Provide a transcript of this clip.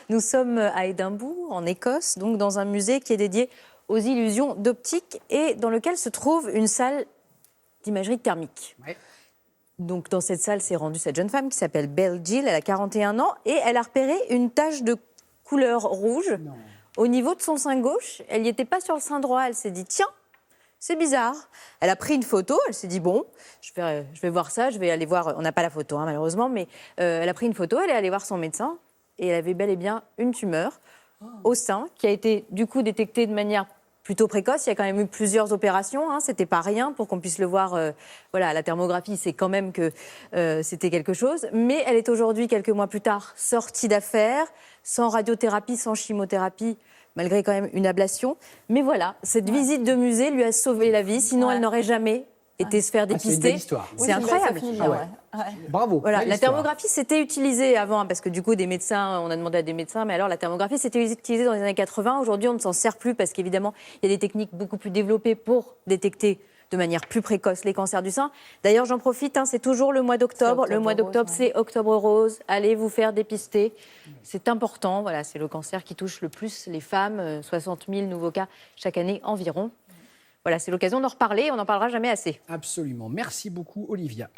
Nous sommes à Édimbourg, en Écosse, donc dans un musée qui est dédié aux illusions d'optique et dans lequel se trouve une salle d'imagerie thermique. Ouais. Donc dans cette salle s'est rendue cette jeune femme qui s'appelle Belle Gill, elle a 41 ans et elle a repéré une tache de couleur rouge au niveau de son sein gauche. Elle n'y était pas sur le sein droit, elle s'est dit tiens, c'est bizarre. Elle a pris une photo, elle s'est dit bon, je vais voir ça, je vais aller voir, on n'a pas la photo malheureusement, mais elle a pris une photo, elle est allée voir son médecin et elle avait bel et bien une tumeur au sein qui a été du coup détectée de manière plutôt précoce. Il y a quand même eu plusieurs opérations, hein, c'était pas rien pour qu'on puisse le voir. Voilà, la thermographie, c'est quand même que c'était quelque chose. Mais elle est aujourd'hui, quelques mois plus tard, sortie d'affaires, sans radiothérapie, sans chimiothérapie, malgré quand même une ablation. Mais voilà, cette visite de musée lui a sauvé la vie, sinon elle n'aurait jamais été se faire C'est une dépister. belle histoire. C'est incroyable. Bravo. Voilà, belle la histoire. thermographie, c'était utilisé avant, parce que du coup, des médecins, on a demandé à des médecins, mais alors la thermographie, c'était utilisé dans les années 80. Aujourd'hui, on ne s'en sert plus parce qu'évidemment, il y a des techniques beaucoup plus développées pour détecter de manière plus précoce les cancers du sein. D'ailleurs, j'en profite, hein, c'est toujours le mois d'octobre. Le mois d'octobre, c'est Octobre Rose. Allez vous faire dépister. C'est important. Voilà, c'est le cancer qui touche le plus les femmes. 60 000 nouveaux cas chaque année environ. Voilà, c'est l'occasion d'en reparler. On n'en parlera jamais assez. Absolument. Merci beaucoup, Olivia.